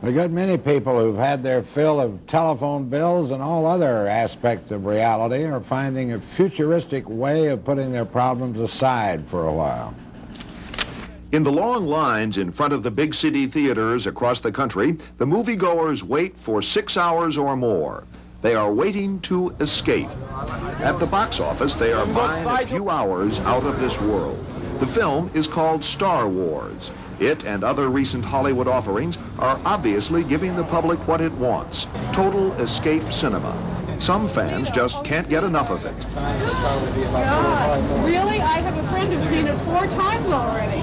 A good many people who've had their fill of telephone bills and all other aspects of reality are finding a futuristic way of putting their problems aside for a while. In the long lines in front of the big city theaters across the country, the moviegoers wait for 6 hours or more. They are waiting to escape. At the box office, they are buying a few hours out of this world. The film is called Star Wars. It and other recent Hollywood offerings are obviously giving the public what it wants, total escape cinema. Some fans just can't get enough of it. God, really? I have a friend who's seen it 4 times already.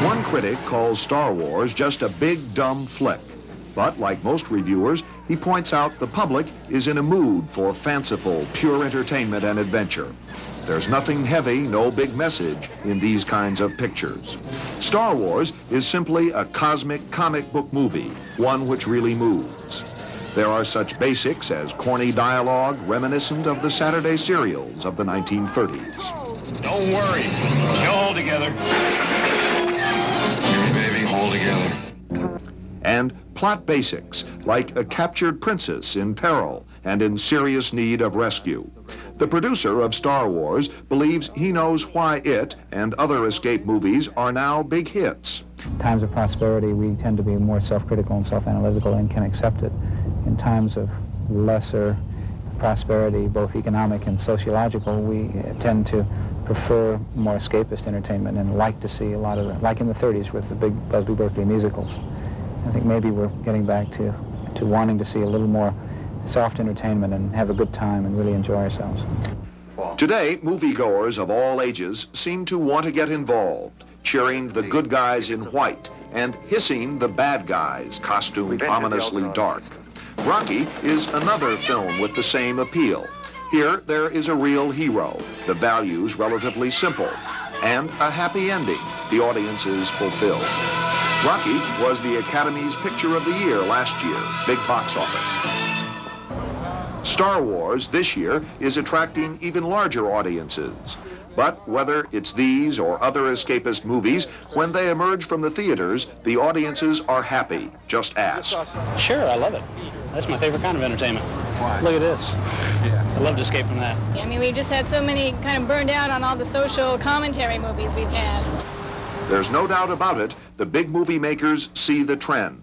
One critic calls Star Wars just a big, dumb flick. But like most reviewers, he points out the public is in a mood for fanciful, pure entertainment and adventure. There's nothing heavy, no big message in these kinds of pictures. Star Wars is simply a cosmic comic book movie, one which really moves. There are such basics as corny dialogue reminiscent of the Saturday serials of the 1930s. Don't worry, you'll hold together. Hey, baby, hold together. And plot basics, like a captured princess in peril and in serious need of rescue. The producer of Star Wars believes he knows why it and other escape movies are now big hits. In times of prosperity, we tend to be more self-critical and self-analytical and can accept it. In times of lesser prosperity, both economic and sociological, we tend to prefer more escapist entertainment and like to see a lot of like in the 30s with the big Busby Berkeley musicals. I think maybe we're getting back to wanting to see a little more soft entertainment and have a good time and really enjoy ourselves. Today, moviegoers of all ages seem to want to get involved, cheering the good guys in white and hissing the bad guys, costumed ominously dark. Rocky is another film with the same appeal. Here, there is a real hero, the values relatively simple, and a happy ending. The audience is fulfilled. Rocky was the Academy's Picture of the Year last year, big box office. Star Wars this year is attracting even larger audiences. But whether it's these or other escapist movies, when they emerge from the theaters, the audiences are happy. Just ask. Sure, I love it. That's my favorite kind of entertainment. Why? Look at this. Yeah. I love to escape from that. I mean, we've just had so many kind of burned out on all the social commentary movies we've had. There's no doubt about it, the big movie makers see the trend.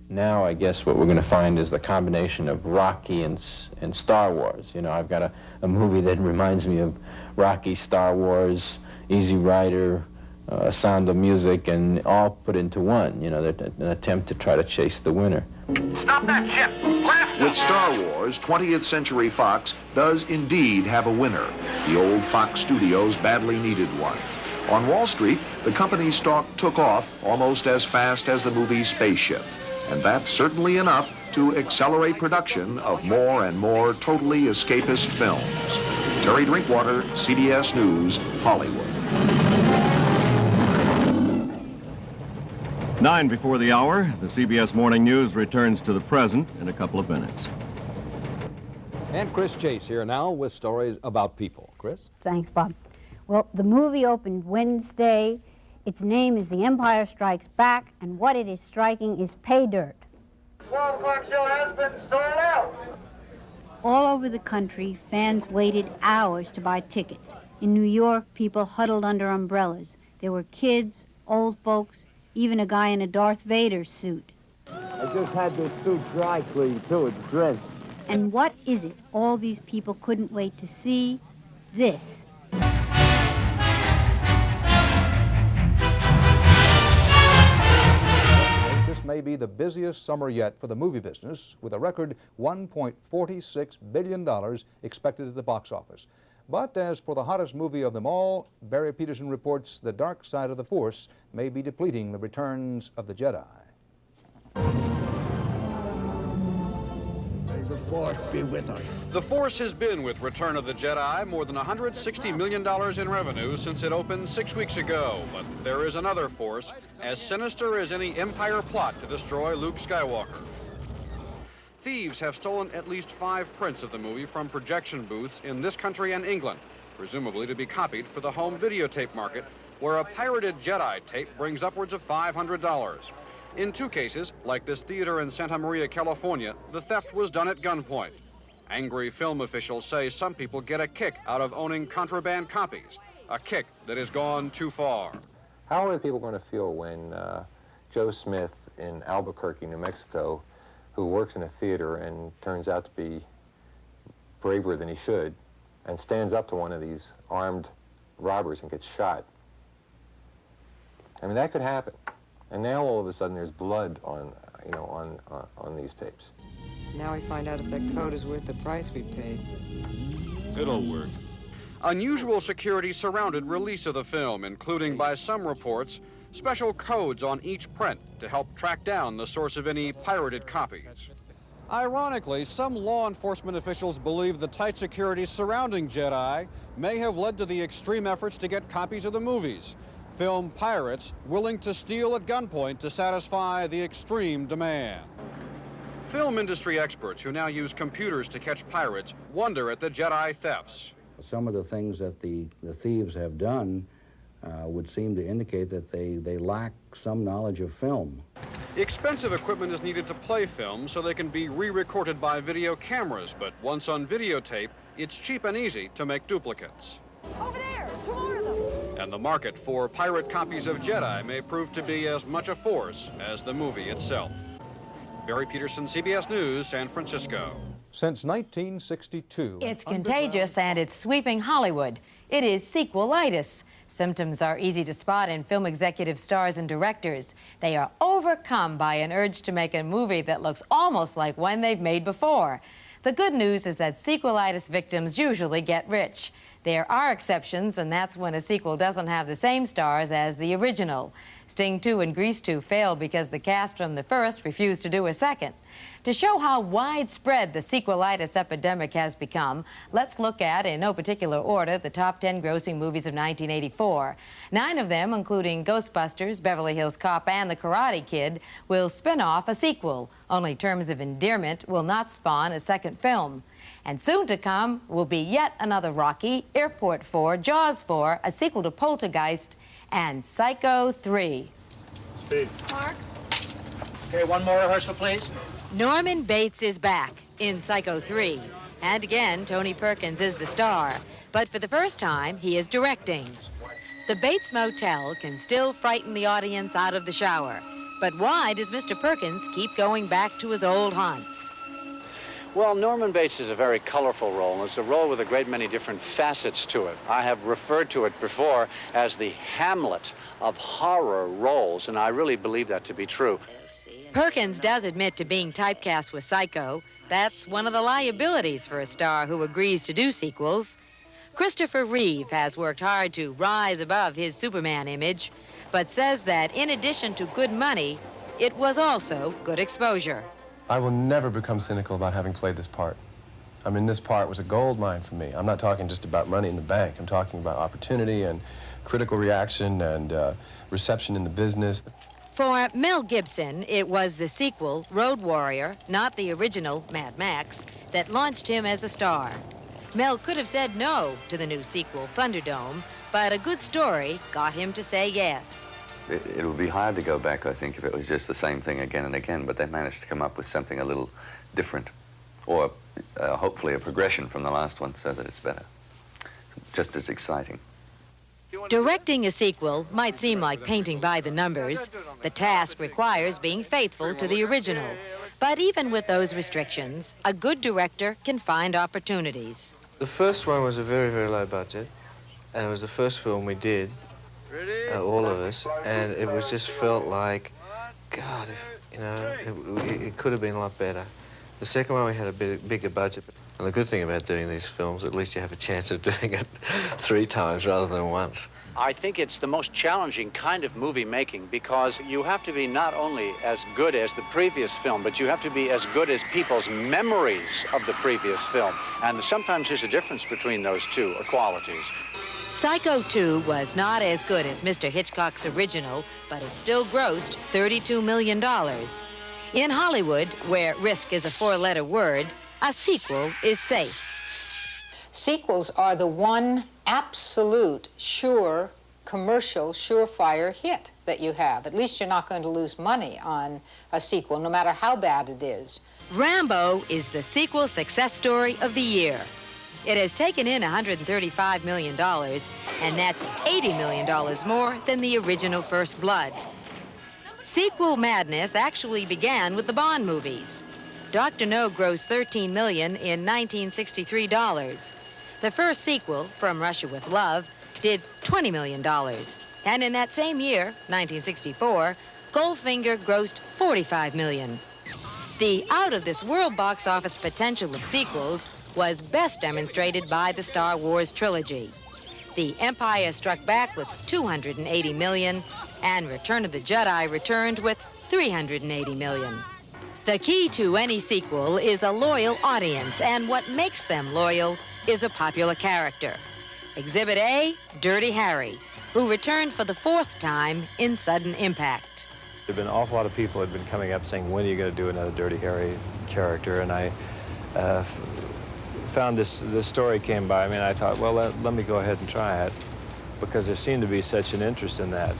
Now, I guess what we're going to find is the combination of Rocky and Star Wars. You know, I've got a movie that reminds me of Rocky, Star Wars, Easy Rider, Sound of Music, and all put into one. You know, an attempt to try to chase the winner. Stop that ship! Blast! With Star Wars, 20th Century Fox does indeed have a winner. The old Fox Studios badly needed one. On Wall Street, the company's stock took off almost as fast as the movie Spaceship. And that's certainly enough to accelerate production of more and more totally escapist films. Terry Drinkwater, CBS News, Hollywood. 9 before the hour, the CBS Morning News returns to the present in a couple of minutes. And Chris Chase here now with stories about people. Chris? Thanks, Bob. Well, the movie opened Wednesday. Its name is The Empire Strikes Back, and what it is striking is pay dirt. 12 o'clock show has been sold out. All over the country, fans waited hours to buy tickets. In New York, people huddled under umbrellas. There were kids, old folks, even a guy in a Darth Vader suit. I just had this suit dry cleaned, too. It's dressed. And what is it all these people couldn't wait to see? This. This may be the busiest summer yet for the movie business, with a record $1.46 billion expected at the box office. But as for the hottest movie of them all, Barry Peterson reports the dark side of the Force may be depleting the returns of the Jedi. May the Force be with us. The Force has been with Return of the Jedi, more than $160 million in revenue since it opened 6 weeks ago. But there is another Force, as sinister as any Empire plot to destroy Luke Skywalker. Thieves have stolen at least 5 prints of the movie from projection booths in this country and England. presumably to be copied for the home videotape market, where a pirated Jedi tape brings upwards of $500. In 2 cases, like this theater in Santa Maria, California, the theft was done at gunpoint. Angry film officials say some people get a kick out of owning contraband copies, a kick that has gone too far. How are people going to feel when Joe Smith in Albuquerque, New Mexico, who works in a theater and turns out to be braver than he should, and stands up to one of these armed robbers and gets shot? I mean, that could happen. And now all of a sudden there's blood on, you know, on these tapes. Now we find out if that code is worth the price we paid. It'll work. Unusual security surrounded release of the film, including, by some reports, special codes on each print to help track down the source of any pirated copies. Ironically, some law enforcement officials believe the tight security surrounding Jedi may have led to the extreme efforts to get copies of the movies. Film pirates willing to steal at gunpoint to satisfy the extreme demand. Film industry experts who now use computers to catch pirates wonder at the Jedi thefts. Some of the things that the thieves have done would seem to indicate that they lack some knowledge of film. Expensive equipment is needed to play film so they can be re-recorded by video cameras, but once on videotape, it's cheap and easy to make duplicates. Over there, 2 more of them. And the market for pirate copies of Jedi may prove to be as much a force as the movie itself. Barry Peterson, CBS News, San Francisco. Since 1962. It's contagious and it's sweeping Hollywood. It is sequelitis. Symptoms are easy to spot in film executive stars and directors. They are overcome by an urge to make a movie that looks almost like one they've made before. The good news is that sequelitis victims usually get rich. There are exceptions, and that's when a sequel doesn't have the same stars as the original. Sting 2 and Grease 2 failed because the cast from the first refused to do a second. To show how widespread the sequelitis epidemic has become, let's look at, in no particular order, the top 10 grossing movies of 1984. 9 of them, including Ghostbusters, Beverly Hills Cop, and The Karate Kid, will spin off a sequel. Only Terms of Endearment will not spawn a second film. And soon to come will be yet another Rocky, Airport 4, Jaws 4, a sequel to Poltergeist, and Psycho 3. Speed. Mark? Okay, one more rehearsal, please. Norman Bates is back in Psycho 3. And again, Tony Perkins is the star. But for the first time, he is directing. The Bates Motel can still frighten the audience out of the shower. But why does Mr. Perkins keep going back to his old haunts? Well, Norman Bates is a very colorful role, and it's a role with a great many different facets to it. I have referred to it before as the Hamlet of horror roles, and I really believe that to be true. Perkins does admit to being typecast with Psycho. That's one of the liabilities for a star who agrees to do sequels. Christopher Reeve has worked hard to rise above his Superman image, but says that in addition to good money, it was also good exposure. I will never become cynical about having played this part. I mean, this part was a gold mine for me. I'm not talking just about money in the bank. I'm talking about opportunity and critical reaction and reception in the business. For Mel Gibson, it was the sequel, Road Warrior, not the original Mad Max, that launched him as a star. Mel could have said no to the new sequel, Thunderdome, but a good story got him to say yes. It would be hard to go back, I think, if it was just the same thing again and again, but they managed to come up with something a little different, or hopefully a progression from the last one so that it's better. Just as exciting. Directing a sequel might seem like painting by the numbers. The task requires being faithful to the original. But even with those restrictions, a good director can find opportunities. The first one was a very, very low budget, and it was the first film we did. All of us, and it was just felt like, God, it could have been a lot better. The second one, we had a bit bigger budget. And the good thing about doing these films, at least you have a chance of doing it 3 times rather than once. I think it's the most challenging kind of movie making because you have to be not only as good as the previous film, but you have to be as good as people's memories of the previous film. And sometimes there's a difference between those two qualities. Psycho 2 was not as good as Mr. Hitchcock's original, but it still grossed $32 million. In Hollywood, where risk is a 4-letter word, a sequel is safe. Sequels are the one absolute, sure, commercial, surefire hit that you have. At least you're not going to lose money on a sequel, no matter how bad it is. Rambo is the sequel success story of the year. It has taken in $135 million, and that's $80 million more than the original First Blood. Sequel madness actually began with the Bond movies. Dr. No grossed $13 million in 1963 dollars. The first sequel, From Russia with Love, did $20 million. And in that same year, 1964, Goldfinger grossed $45 million. The out-of-this-world box office potential of sequels was best demonstrated by the Star Wars trilogy. The Empire Struck Back with $280 million, and Return of the Jedi returned with $380 million. The key to any sequel is a loyal audience, and what makes them loyal is a popular character. Exhibit A, Dirty Harry, who returned for the 4th time in Sudden Impact. There have been an awful lot of people who have been coming up saying, when are you going to do another Dirty Harry character? And I found this story came by me, and I thought, well, let me go ahead and try it, because there seemed to be such an interest in that.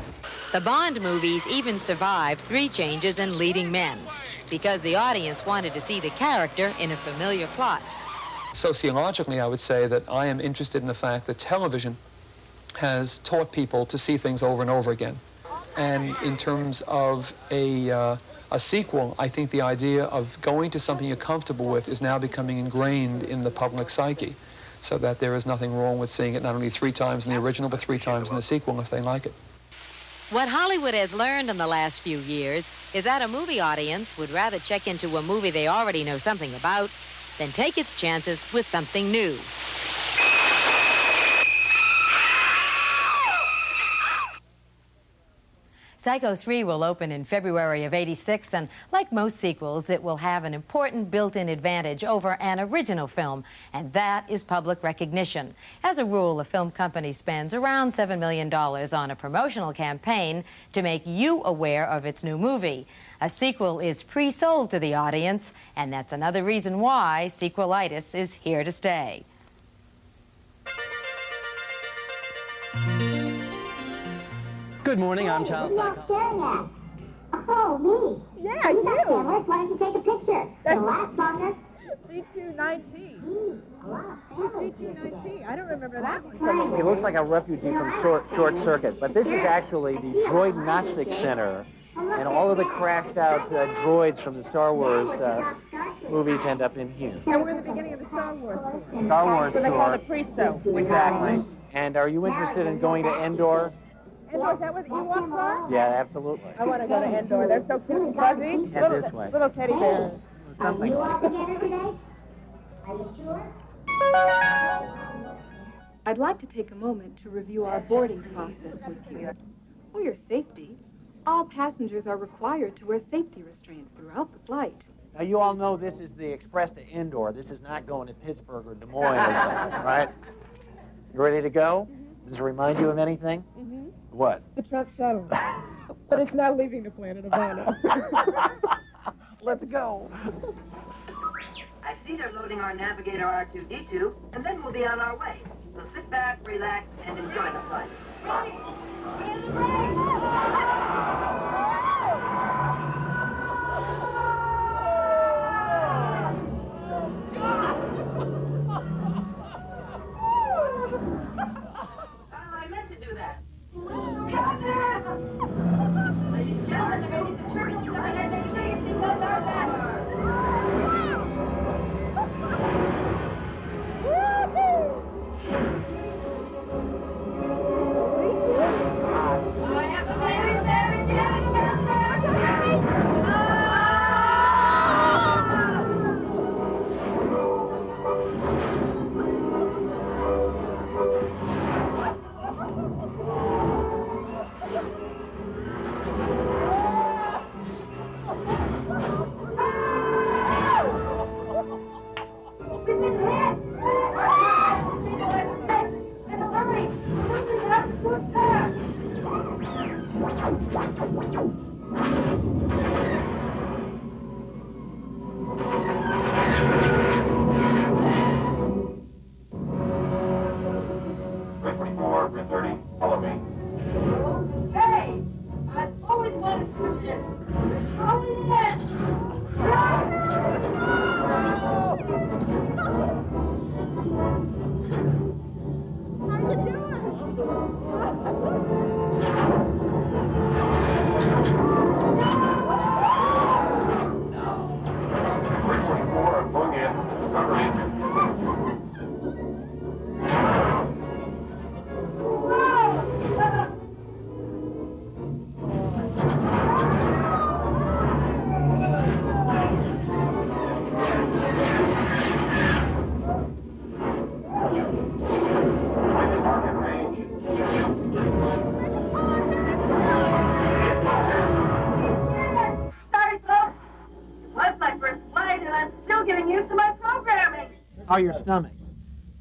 The Bond movies even survived 3 changes in leading men, because the audience wanted to see the character in a familiar plot. Sociologically, I would say that I am interested in the fact that television has taught people to see things over and over again. And in terms of a sequel, I think the idea of going to something you're comfortable with is now becoming ingrained in the public psyche, so that there is nothing wrong with seeing it not only 3 times in the original, but 3 times in the sequel if they like it. What Hollywood has learned in the last few years is that a movie audience would rather check into a movie they already know something about than take its chances with something new. Psycho 3 will open in February of '86, and like most sequels, it will have an important built-in advantage over an original film, and that is public recognition. As a rule, a film company spends around $7 million on a promotional campaign to make you aware of its new movie. A sequel is pre-sold to the audience, and that's another reason why Sequelitis is here to stay. Good morning, I'm child psychologist. Oh, me? Yeah, you. Why don't you take a picture? It'll last longer. G219. Who's G219? I don't remember that one. He looks like a refugee from Short Circuit, but this is actually the Droid Gnostic Center, and all of the crashed out droids from the Star Wars movies end up in here. And we're in the beginning of the Star Wars tour. Star Wars so tour. They call it pre-show. Exactly. And are you interested in going to Endor? Endor, is that what the Ewoks are? Yeah, absolutely. I want to go to Endor. They're so cute and fuzzy. Head this way. Little teddy bears. Something like that. Are you sure? I'd like to take a moment to review our boarding process with you. For your safety, all passengers are required to wear safety restraints throughout the flight. Now, you all know this is the express to Endor. This is not going to Pittsburgh or Des Moines or something, right? You ready to go? Does it remind you of anything? Mm-hmm. What? The Trump shuttle. But it's not leaving the planet Havana. Let's go. I see they're loading our navigator R2-D2, and then we'll be on our way. So sit back, relax, and enjoy the flight. I meant to do that. Ladies and gentlemen, the ladies and turbulence of the head, make sure your seatbelts are fastened. 30. Follow me. Hey! I've always wanted to do this. Throw it in! How you doing? 344, going in. Cover me. Sorry, folks. It was my first flight, and I'm still getting used to my programming. How are your stomachs?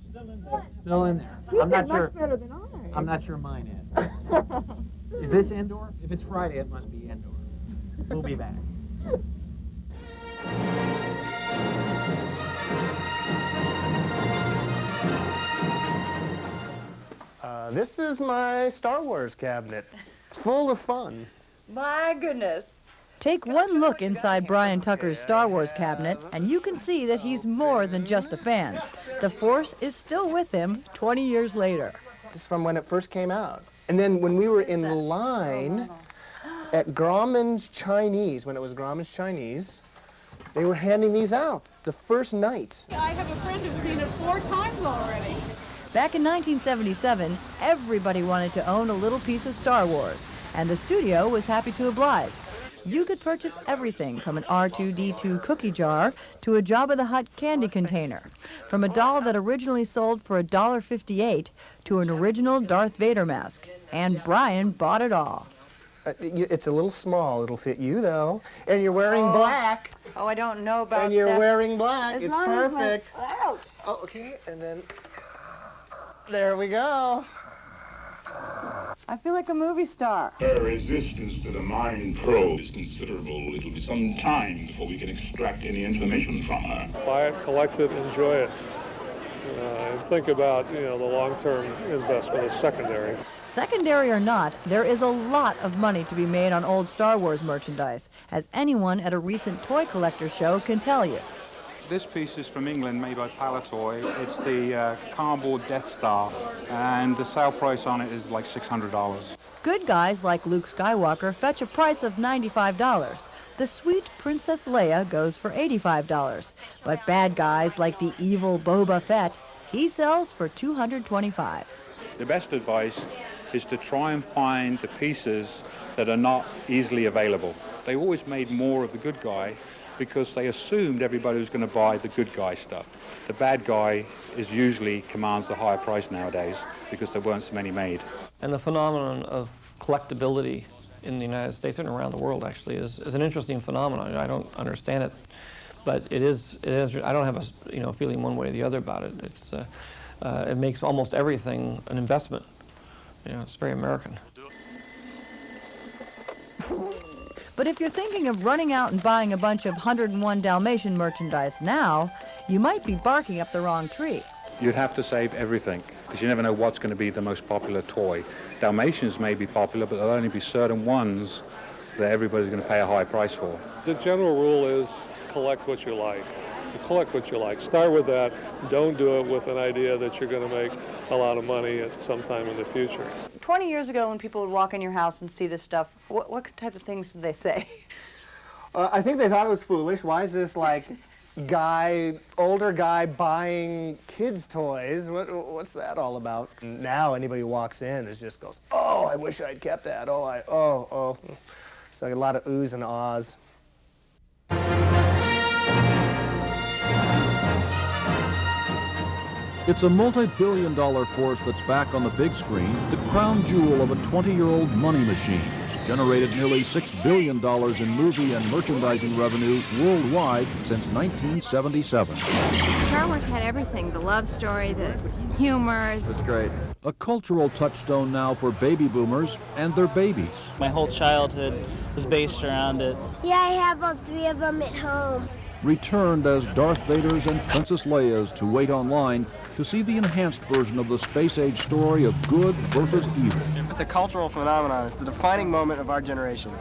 Still in there. You I'm did not much sure. better than I. I'm not sure mine is. Is this indoor? If it's Friday, it must be indoor. We'll be back. This is my Star Wars cabinet. Full of fun. My goodness. Take one look inside Brian Tucker's Star Wars cabinet, and you can see that he's more than just a fan. The Force is still with him 20 years later. Just from when it first came out. And then when we were in line at Grauman's Chinese, when it was Grauman's Chinese, they were handing these out the first night. I have a friend who's seen it 4 times already. Back in 1977, everybody wanted to own a little piece of Star Wars, and the studio was happy to oblige. You could purchase everything from an R2-D2 cookie jar to a Jabba the Hutt candy container, from a doll that originally sold for $1.58 to an original Darth Vader mask, and Brian bought it all. It's a little small. It'll fit you, though. And you're wearing black. Oh, I don't know about that. And you're wearing black. As It's long as my- perfect. Oh, okay, and then there we go. I feel like a movie star. Her resistance to the mind probe is considerable. It'll be some time before we can extract any information from her. Buy it, collect it, enjoy it, and think about, the long-term investment as secondary. Secondary or not, there is a lot of money to be made on old Star Wars merchandise, as anyone at a recent toy collector show can tell you. This piece is from England, made by Palatoy. It's the cardboard Death Star, and the sale price on it is like $600. Good guys like Luke Skywalker fetch a price of $95. The sweet Princess Leia goes for $85. But bad guys like the evil Boba Fett, he sells for $225. The best advice is to try and find the pieces that are not easily available. They always made more of the good guy because they assumed everybody was going to buy the good guy stuff. The bad guy usually commands the higher price nowadays because there weren't so many made. And the phenomenon of collectability in the United States and around the world actually is an interesting phenomenon. I don't understand it, but it is. I don't have a feeling one way or the other about it. It makes almost everything an investment. It's very American. But if you're thinking of running out and buying a bunch of 101 Dalmatian merchandise now, you might be barking up the wrong tree. You'd have to save everything because you never know what's going to be the most popular toy. Dalmatians may be popular, but there'll only be certain ones that everybody's going to pay a high price for. The general rule is collect what you like. Collect what you like. Start with that. Don't do it with an idea that you're going to make a lot of money at some time in the future. 20 years ago, when people would walk in your house and see this stuff, what type of things did they say? I think they thought it was foolish. Why is this older guy buying kids' toys? What's that all about? Now anybody who walks in just goes, oh, I wish I'd kept that. Oh. So a lot of oohs and ahs. It's a multi-billion-dollar force that's back on the big screen, the crown jewel of a 20-year-old money machine. It's generated nearly $6 billion in movie and merchandising revenue worldwide since 1977. Star Wars had everything, the love story, the humor. It's great. A cultural touchstone now for baby boomers and their babies. My whole childhood was based around it. Yeah, I have all 3 of them at home. Returned as Darth Vader's and Princess Leia's to wait online, to see the enhanced version of the space-age story of good versus evil. It's a cultural phenomenon. It's the defining moment of our generation.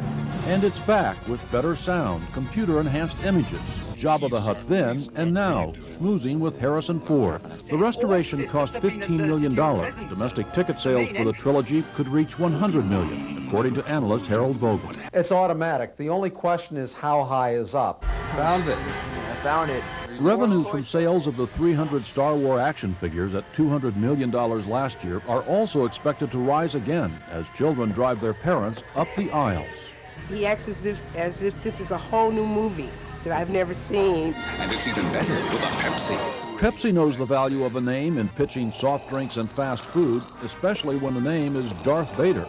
And it's back with better sound, computer-enhanced images. Jabba the Hutt then and now, schmoozing with Harrison Ford. The restoration cost $15 million. Domestic ticket sales for the trilogy could reach $100 million, according to analyst Harold Vogel. It's automatic. The only question is how high is up. Found it. I found it. Revenues from sales of the 300 Star Wars action figures at $200 million last year are also expected to rise again as children drive their parents up the aisles. He acts as if this is a whole new movie that I've never seen. And it's even better with a Pepsi. Pepsi knows the value of a name in pitching soft drinks and fast food, especially when the name is Darth Vader.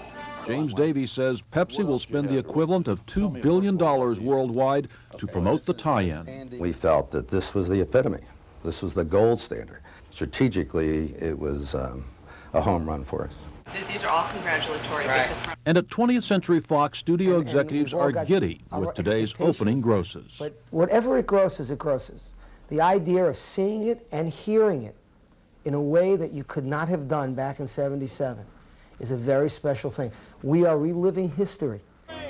James Davies says Pepsi will spend the equivalent of $2 billion worldwide to promote the tie-in. We felt that this was the epitome. This was the gold standard. Strategically, it was a home run for us. These are all congratulatory. Right. And at 20th Century Fox, studio executives are giddy with today's opening grosses. But whatever it grosses, it grosses. The idea of seeing it and hearing it in a way that you could not have done back in '77 is a very special thing. We are reliving history.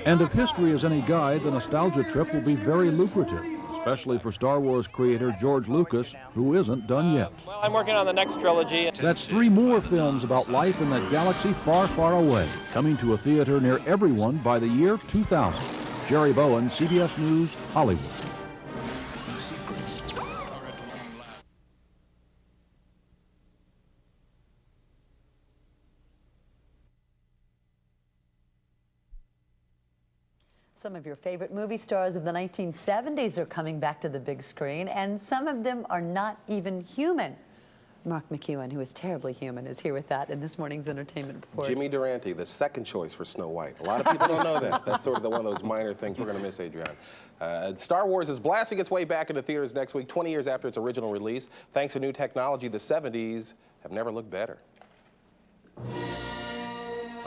And if history is any guide, the nostalgia trip will be very lucrative, especially for Star Wars creator George Lucas, who isn't done yet. Well, I'm working on the next trilogy. That's 3 more films about life in that galaxy far, far away, coming to a theater near everyone by the year 2000. Jerry Bowen, CBS News, Hollywood. Some of your favorite movie stars of the 1970s are coming back to the big screen, and some of them are not even human. Mark McEwen, who is terribly human, is here with that in this morning's entertainment report. Jimmy Durante, the second choice for Snow White. A lot of people don't know that. That's sort of one of those minor things we're going to miss, Adrian. Star Wars is blasting its way back into theaters next week, 20 years after its original release. Thanks to new technology, the 70s have never looked better.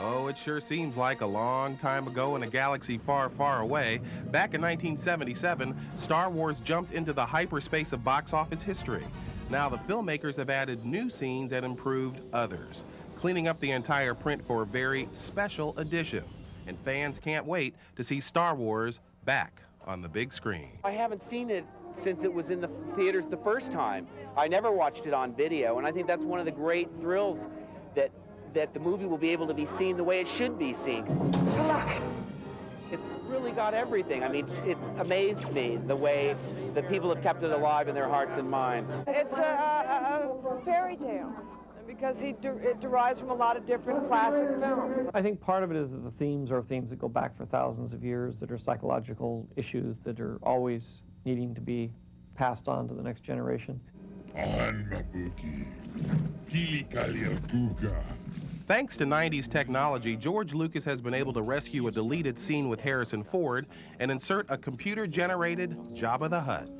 Oh, it sure seems like a long time ago in a galaxy far, far away. Back in 1977, Star Wars jumped into the hyperspace of box office history. Now the filmmakers have added new scenes and improved others, cleaning up the entire print for a very special edition. And fans can't wait to see Star Wars back on the big screen. I haven't seen it since it was in the theaters the first time. I never watched it on video, and I think that's one of the great thrills that the movie will be able to be seen the way it should be seen. It's really got everything. I mean, it's amazed me the way that people have kept it alive in their hearts and minds. It's a fairy tale because it derives from a lot of different classic films. I think part of it is that the themes are themes that go back for thousands of years, that are psychological issues that are always needing to be passed on to the next generation. Thanks to 90s technology, George Lucas has been able to rescue a deleted scene with Harrison Ford and insert a computer-generated Jabba the Hutt.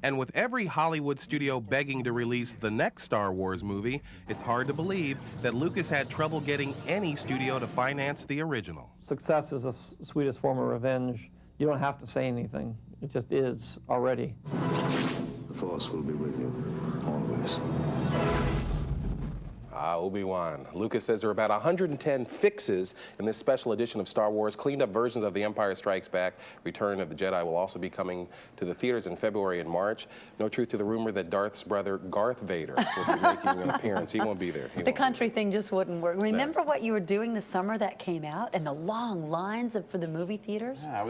And with every Hollywood studio begging to release the next Star Wars movie, it's hard to believe that Lucas had trouble getting any studio to finance the original. Success is the sweetest form of revenge. You don't have to say anything. It just is already. The Force will be with you, always. Obi-Wan. Lucas says there are about 110 fixes in this special edition of Star Wars. Cleaned up versions of The Empire Strikes Back. Return of the Jedi will also be coming to the theaters in February and March. No truth to the rumor that Darth's brother, Garth Vader, will be making an appearance. He won't be there. The country thing just wouldn't work. Remember what you were doing the summer that came out and the long lines for the movie theaters? Yeah, I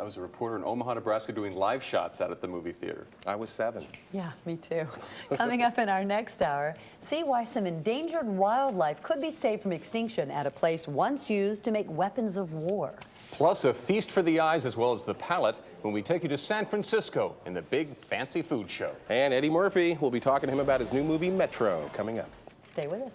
was a reporter in Omaha, Nebraska doing live shots out at the movie theater. I was 7. Yeah, me too. Coming up in our next hour, see why some endangered wildlife could be saved from extinction at a place once used to make weapons of war. Plus a feast for the eyes as well as the palate when we take you to San Francisco in the big fancy food show. And Eddie Murphy, will be talking to him about his new movie Metro coming up. Stay with us.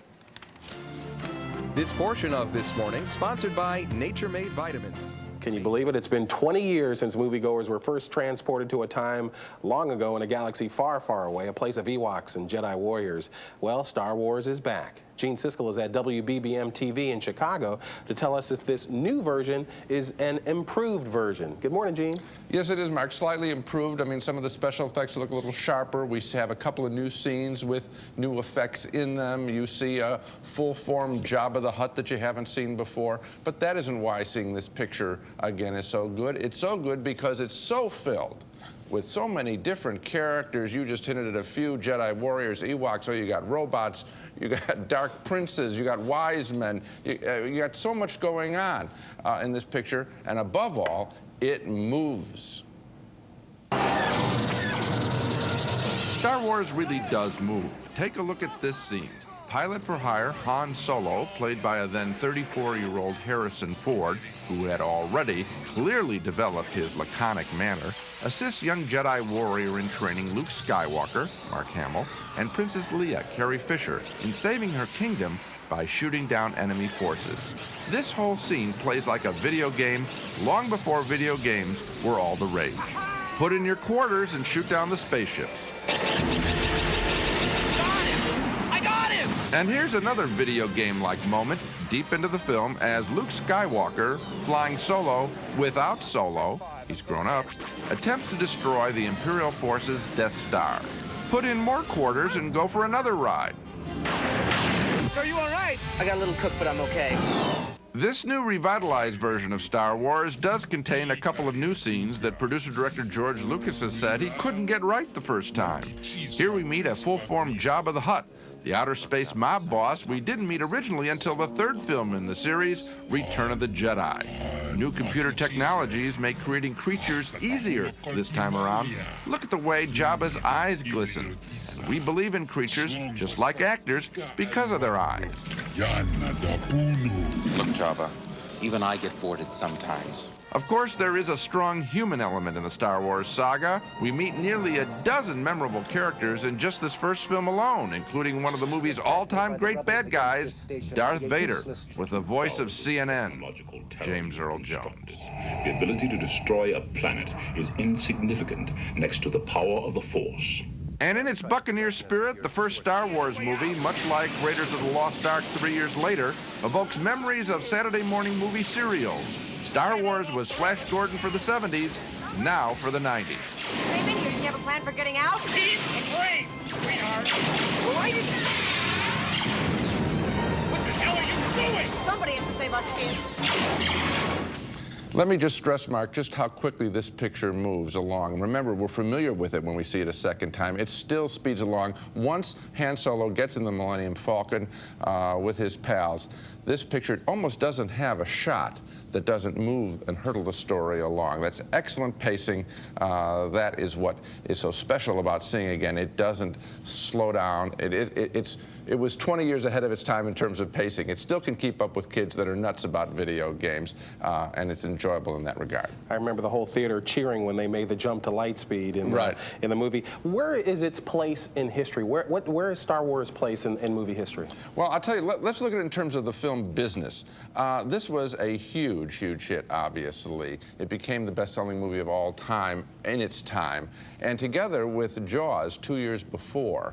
This portion of This Morning sponsored by Nature Made Vitamins. Can you believe it? It's been 20 years since moviegoers were first transported to a time long ago in a galaxy far, far away, a place of Ewoks and Jedi warriors. Well, Star Wars is back. Gene Siskel is at WBBM-TV in Chicago to tell us if this new version is an improved version. Good morning, Gene. Yes, it is, Mark. Slightly improved. I mean, some of the special effects look a little sharper. We have a couple of new scenes with new effects in them. You see a full-form Jabba the Hutt that you haven't seen before. But that isn't why seeing this picture again is so good. It's so good because it's so filled with so many different characters. You just hinted at a few: Jedi warriors, Ewoks, you got robots, you got dark princes, you got wise men. You got so much going on in this picture, and above all, it moves. Star Wars really does move. Take a look at this scene. Pilot for hire Han Solo, played by a then 34-year-old Harrison Ford, who had already clearly developed his laconic manner, assists young Jedi warrior in training Luke Skywalker, Mark Hamill, and Princess Leia, Carrie Fisher, in saving her kingdom by shooting down enemy forces. This whole scene plays like a video game long before video games were all the rage. Put in your quarters and shoot down the spaceships. And here's another video game-like moment deep into the film as Luke Skywalker, flying solo without Solo, he's grown up, attempts to destroy the Imperial Force's Death Star. Put in more quarters and go for another ride. Are you all right? I got a little cooked, but I'm okay. This new revitalized version of Star Wars does contain a couple of new scenes that producer-director George Lucas has said he couldn't get right the first time. Here we meet a full-form Jabba the Hutt, the outer space mob boss we didn't meet originally until the third film in the series, Return of the Jedi. New computer technologies make creating creatures easier this time around. Look at the way Jabba's eyes glisten. We believe in creatures, just like actors, because of their eyes. Look, Jabba, even I get bored at sometimes. Of course, there is a strong human element in the Star Wars saga. We meet nearly a dozen memorable characters in just this first film alone, including one of the movie's all-time great bad guys, Darth Vader, with the voice of CNN, James Earl Jones. The ability to destroy a planet is insignificant next to the power of the Force. And in its Buccaneer spirit, the first Star Wars movie, much like Raiders of the Lost Ark 3 years later, evokes memories of Saturday morning movie serials. Star Wars was Flash Gordon for the 70s, now for the 90s. Came in here, did you have a plan for getting out? Keep the plane, sweetheart. Why did you... What the hell are you doing? Somebody has to save us kids. Let me just stress, Mark, just how quickly this picture moves along. Remember, we're familiar with it when we see it a second time. It still speeds along. Once Han Solo gets in the Millennium Falcon with his pals, this picture almost doesn't have a shot that doesn't move and hurtle the story along. That's excellent pacing. That is what is so special about seeing again. It doesn't slow down. It was 20 years ahead of its time in terms of pacing. It still can keep up with kids that are nuts about video games, and it's enjoyable in that regard. I remember the whole theater cheering when they made the jump to light speed in the movie. Where is its place in history? Where is Star Wars' place in movie history? Well, I'll tell you, let's look at it in terms of the film business. This was a huge hit, obviously. It became the best-selling movie of all time in its time. And together with Jaws 2 years before,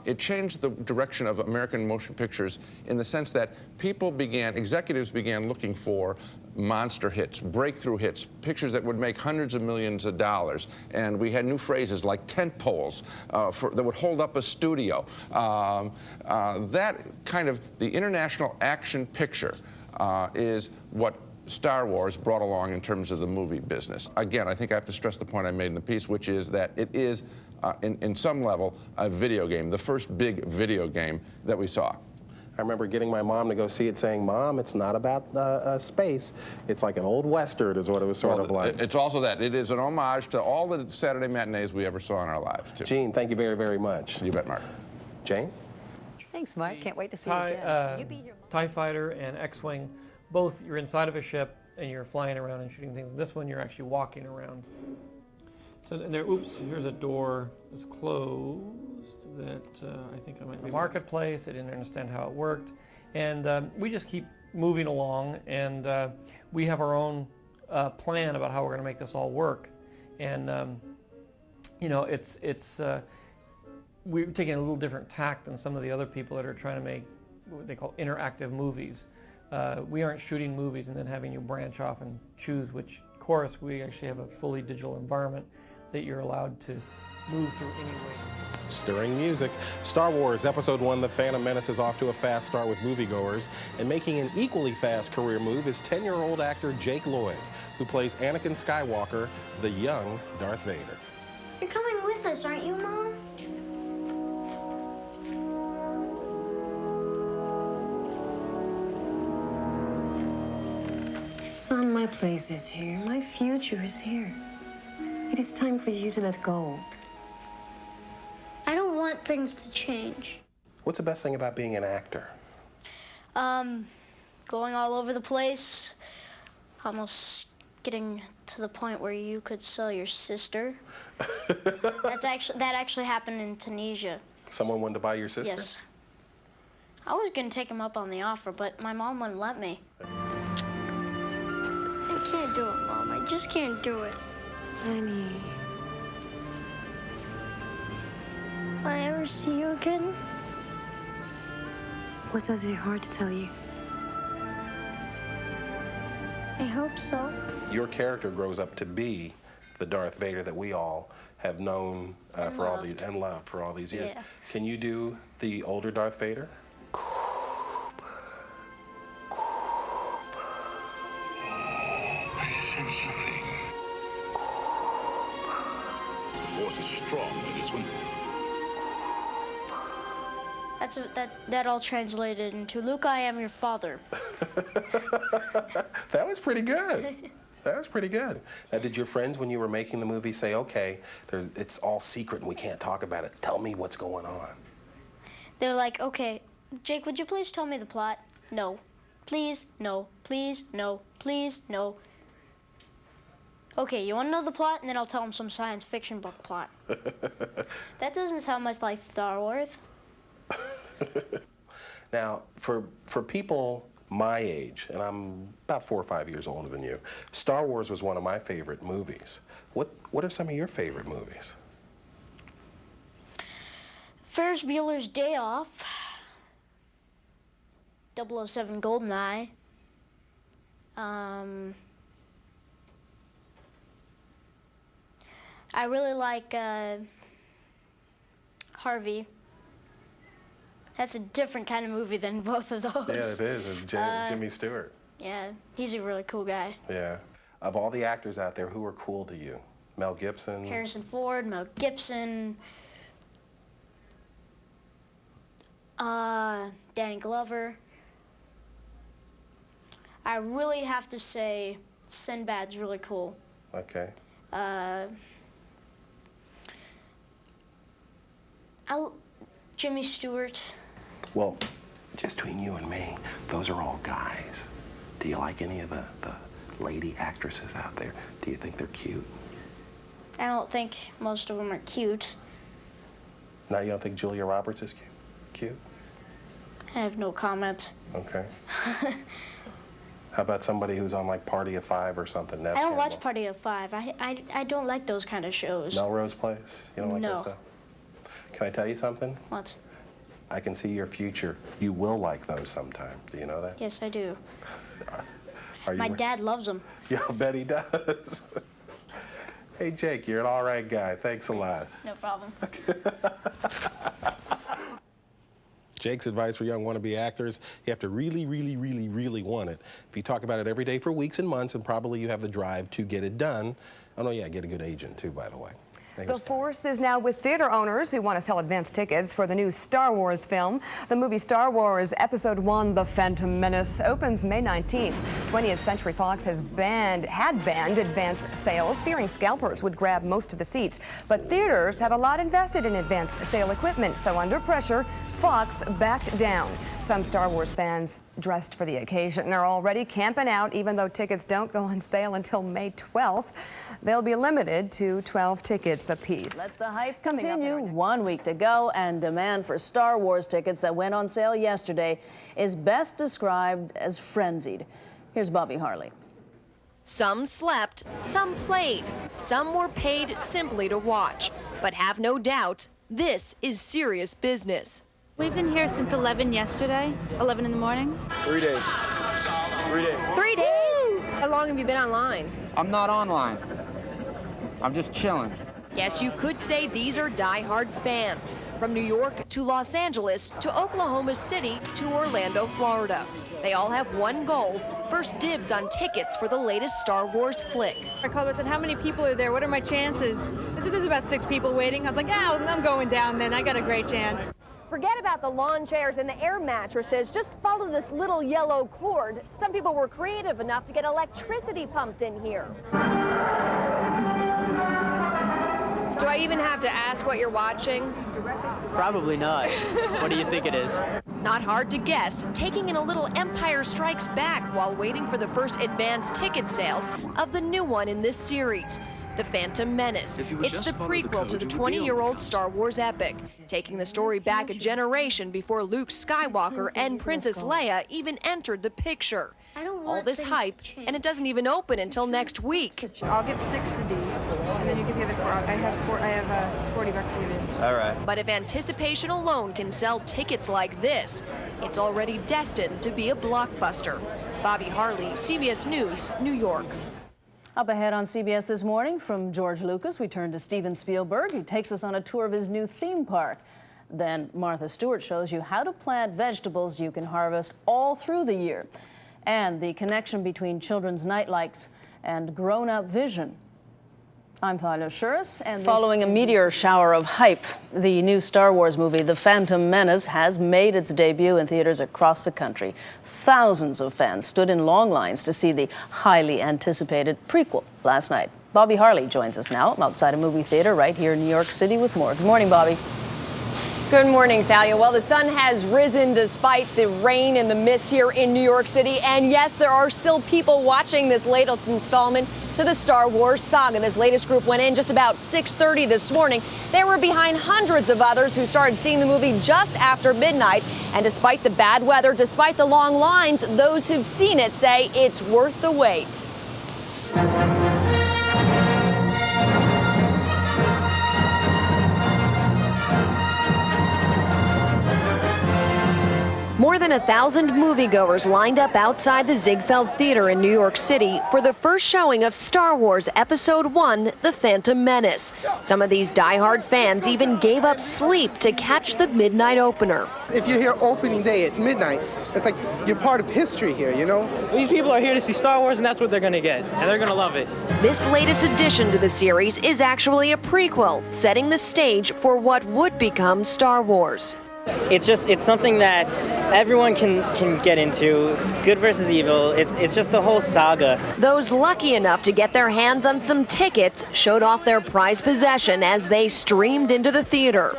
it changed the direction of American motion pictures in the sense that executives began looking for monster hits, breakthrough hits, pictures that would make hundreds of millions of dollars. And we had new phrases like tent poles that would hold up a studio. That kind of, the international action picture is what Star Wars brought along in terms of the movie business. Again, I think I have to stress the point I made in the piece, which is that it is, in some level, a video game, the first big video game that we saw. I remember getting my mom to go see it, saying, "Mom, it's not about space. It's like an old Western," is what it was sort of like. It's also that. It is an homage to all the Saturday matinees we ever saw in our lives, too. Gene, thank you very, very much. You bet, Mark. Jane? Thanks, Mark. Can't wait to see you again. TIE Fighter and X-Wing, both you're inside of a ship and you're flying around and shooting things. This one you're actually walking around. So there, oops, here's a door that's closed that I think I might be marketplace. I didn't understand how it worked. And we just keep moving along, and we have our own plan about how we're going to make this all work. And you know, we're taking a little different tack than some of the other people that are trying to make what they call interactive movies. We aren't shooting movies and then having you branch off and choose which course. We actually have a fully digital environment that you're allowed to move through anyway. Stirring music. Star Wars Episode 1, The Phantom Menace is off to a fast start with moviegoers, and making an equally fast career move is 10-year-old actor Jake Lloyd, who plays Anakin Skywalker, the young Darth Vader. You're coming with us, aren't you, Mom? Son, my place is here. My future is here. It is time for you to let go. I don't want things to change. What's the best thing about being an actor? Going all over the place, almost getting to the point where you could sell your sister. That actually happened in Tunisia. Someone wanted to buy your sister? Yes. I was gonna take him up on the offer, but my mom wouldn't let me. I can't do it, Mom. I just can't do it. Honey. Will I ever see you again? What does your heart tell you? I hope so. Your character grows up to be the Darth Vader that we all have known and loved for all these years. Yeah. Can you do the older Darth Vader? The force is strong with this one. That all translated into, Luke, I am your father. That was pretty good. That was pretty good. Now, did your friends, when you were making the movie, say, okay, it's all secret and we can't talk about it. Tell me what's going on. They're like, okay, Jake, would you please tell me the plot? No. Please, no. Please, no. Please, no. Okay, you want to know the plot? And then I'll tell them some science fiction book plot. That doesn't sound much like Star Wars. Now, for people my age, and I'm about 4 or 5 years older than you, Star Wars was one of my favorite movies. What are some of your favorite movies? Ferris Bueller's Day Off, 007 GoldenEye, I really like Harvey. That's a different kind of movie than both of those. Yeah, it is. Jimmy Stewart. Yeah, he's a really cool guy. Yeah. Of all the actors out there, who are cool to you? Mel Gibson? Harrison Ford, Mel Gibson, Danny Glover. I really have to say Sinbad's really cool. Okay. Jimmy Stewart. Well, just between you and me, those are all guys. Do you like any of the lady actresses out there? Do you think they're cute? I don't think most of them are cute. No, you don't think Julia Roberts is cute? I have no comment. Okay. How about somebody who's on like Party of Five or something? I don't watch Party of Five. I don't like those kind of shows. Melrose Place? You don't like that stuff? Can I tell you something? What? I can see your future. You will like those sometime. Do you know that? Yes, I do. My dad loves them. Yeah, I bet he does. Hey, Jake, you're an all right guy. Thanks a lot. No problem. Jake's advice for young wannabe actors, you have to really, really, really, really want it. If you talk about it every day for weeks and months, and probably you have the drive to get it done. Oh, no, yeah, get a good agent, too, by the way. The force is now with theater owners who want to sell advance tickets for the new Star Wars film. The movie Star Wars Episode 1, The Phantom Menace, opens May 19th. 20th Century Fox had banned advance sales, fearing scalpers would grab most of the seats. But theaters have a lot invested in advance sale equipment, so under pressure, Fox backed down. Some Star Wars fans dressed for the occasion are already camping out, even though tickets don't go on sale until May 12th. They'll be limited to 12 tickets apiece. Let the hype continue. 1 week to go, and demand for Star Wars tickets that went on sale yesterday is best described as frenzied. Here's Bobby Harley. Some slept, some played, some were paid simply to watch. But have no doubt, this is serious business. We've been here since 11 yesterday, 11 in the morning. 3 days. 3 days. 3 days? How long have you been online? I'm not online. I'm just chilling. Yes, you could say these are die-hard fans. From New York to Los Angeles to Oklahoma City to Orlando, Florida. They all have one goal: first dibs on tickets for the latest Star Wars flick. I called and said, how many people are there? What are my chances? They said, there's about 6 people waiting. I was like, yeah, I'm going down then. I got a great chance. Forget about the lawn chairs and the air mattresses. Just follow this little yellow cord. Some people were creative enough to get electricity pumped in here. Do I even have to ask what you're watching? Probably not. What do you think it is? Not hard to guess, taking in a little Empire Strikes Back while waiting for the first advance ticket sales of the new one in this series, The Phantom Menace. It's the prequel to the 20-year-old Star Wars epic, taking the story back a generation before Luke Skywalker and Princess Leia even entered the picture. All this hype, and it doesn't even open until next week. I'll get 6 for D, and then you can pay the 4. I have 40 bucks to give you. All right. But if anticipation alone can sell tickets like this, it's already destined to be a blockbuster. Bobby Harley, CBS News, New York. Up ahead on CBS This Morning, from George Lucas, we turn to Steven Spielberg. He takes us on a tour of his new theme park. Then Martha Stewart shows you how to plant vegetables you can harvest all through the year, and the connection between children's nightlights and grown-up vision. I'm Thalia Shuris, and following a meteor shower of hype, the new Star Wars movie, The Phantom Menace, has made its debut in theaters across the country. Thousands of fans stood in long lines to see the highly anticipated prequel last night. Bobby Harley joins us now outside a movie theater right here in New York City with more. Good morning, Bobby. Good morning, Thalia. Well, the sun has risen despite the rain and the mist here in New York City. And yes, there are still people watching this latest installment to the Star Wars saga. This latest group went in just about 6:30 this morning. They were behind hundreds of others who started seeing the movie just after midnight. And despite the bad weather, despite the long lines, those who've seen it say it's worth the wait. More than 1,000 moviegoers lined up outside the Ziegfeld Theater in New York City for the first showing of Star Wars Episode 1, The Phantom Menace. Some of these diehard fans even gave up sleep to catch the midnight opener. If you're here opening day at midnight, it's like you're part of history here, you know? These people are here to see Star Wars, and that's what they're going to get, and they're going to love it. This latest addition to the series is actually a prequel, setting the stage for what would become Star Wars. It's something that everyone can get into. Good versus evil. It's just the whole saga. Those lucky enough to get their hands on some tickets showed off their prized possession as they streamed into the theater.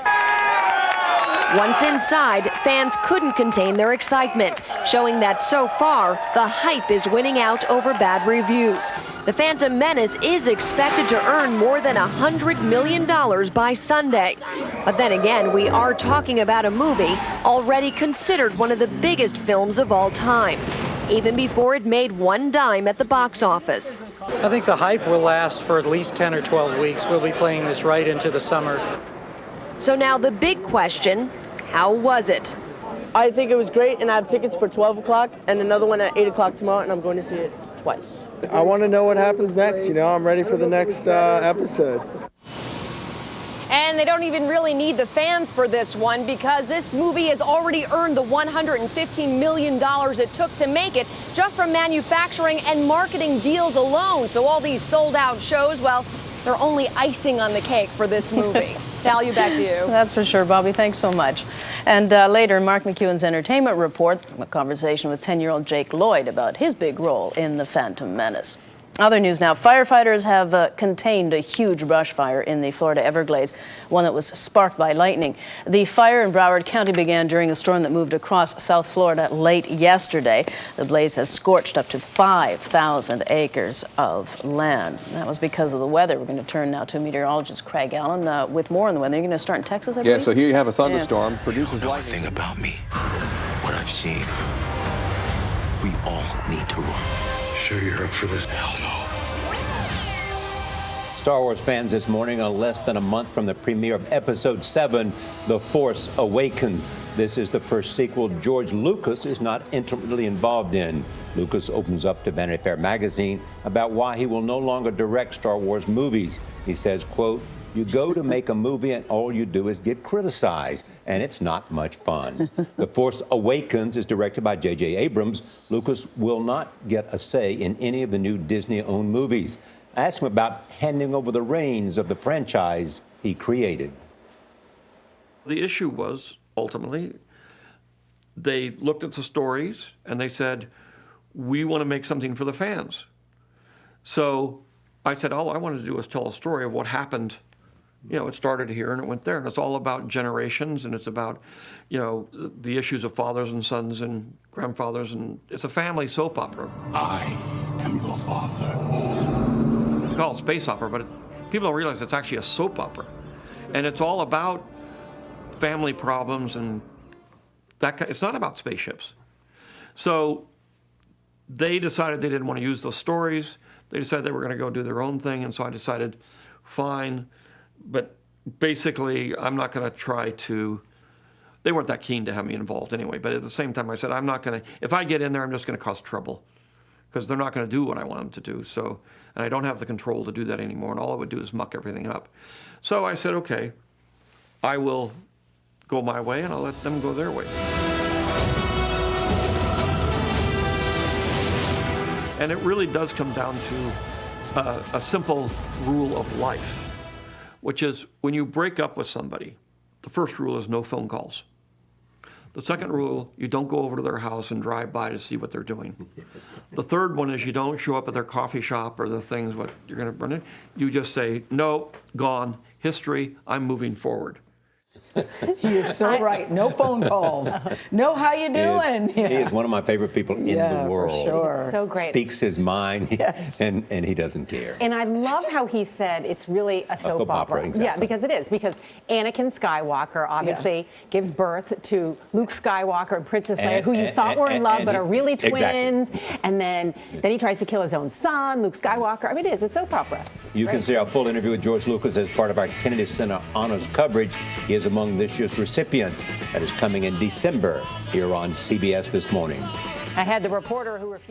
Once inside, fans couldn't contain their excitement, showing that so far, the hype is winning out over bad reviews. The Phantom Menace is expected to earn more than $100 million by Sunday. But then again, we are talking about a movie already considered one of the biggest films of all time, even before it made one dime at the box office. I think the hype will last for at least 10 or 12 weeks. We'll be playing this right into the summer. So now the big question, how was it? I think it was great, and I have tickets for 12 o'clock and another one at 8 o'clock tomorrow, and I'm going to see it twice. I want to know what happens next, you know? I'm ready for the next episode. And they don't even really need the fans for this one because this movie has already earned the $115 million it took to make it just from manufacturing and marketing deals alone. So all these sold out shows, well, they're only icing on the cake for this movie. Val, back to you. That's for sure, Bobby. Thanks so much. And later, Mark McEwen's Entertainment Report, a conversation with 10-year-old Jake Lloyd about his big role in The Phantom Menace. Other news now. Firefighters have contained a huge brush fire in the Florida Everglades, one that was sparked by lightning. The fire in Broward County began during a storm that moved across South Florida late yesterday. The blaze has scorched up to 5,000 acres of land. That was because of the weather. We're going to turn now to meteorologist Craig Allen with more on the weather. You're going to start in Texas, I believe? Yeah, so here you have a thunderstorm, produces lightning. Thing about me, what I've seen. We all need to run. Sure you're up for this? Hell no. Star Wars fans this morning are less than a month from the premiere of Episode 7, The Force Awakens. This is the first sequel George Lucas is not intimately involved in. Lucas opens up to Vanity Fair magazine about why he will no longer direct Star Wars movies. He says, quote, "You go to make a movie and all you do is get criticized, and it's not much fun." The Force Awakens is directed by J.J. Abrams. Lucas will not get a say in any of the new Disney-owned movies. I asked him about handing over the reins of the franchise he created. The issue was, ultimately, they looked at the stories and they said, we want to make something for the fans. So I said, all I wanted to do was tell a story of what happened. You know, it started here and it went there, and it's all about generations, and it's about, you know, the issues of fathers and sons and grandfathers, and it's a family soap opera. I am your father. We call it space opera, but people don't realize it's actually a soap opera, and it's all about family problems and that. It's not about spaceships. So they decided they didn't want to use those stories. They decided they were going to go do their own thing, and so I decided, fine. But basically, I'm not going to try to, they weren't that keen to have me involved anyway, but at the same time I said, I'm not going to, if I get in there, I'm just going to cause trouble, because they're not going to do what I want them to do. So, and I don't have the control to do that anymore, and all I would do is muck everything up. So I said, okay, I will go my way, and I'll let them go their way. And it really does come down to a simple rule of life, which is when you break up with somebody, the first rule is no phone calls. The second rule, you don't go over to their house and drive by to see what they're doing. The third one is you don't show up at their coffee shop or the things what you're going to run in. You just say, no, gone, history, I'm moving forward. He is so right. No phone calls. No, how you doing? He is one of my favorite people in the world. For sure. So great. Speaks his mind, yes. and he doesn't care. And I love how he said it's really a soap opera. Exactly. Yeah, because it is. Because Anakin Skywalker obviously gives birth to Luke Skywalker and Princess Leia, who you thought were in love but are really twins. Exactly. And then he tries to kill his own son, Luke Skywalker. I mean, it is. It's soap opera. You can see our full interview with George Lucas as part of our Kennedy Center Honors coverage. He is among this year's recipients. That is coming in December here on CBS This Morning. I had the reporter who refused.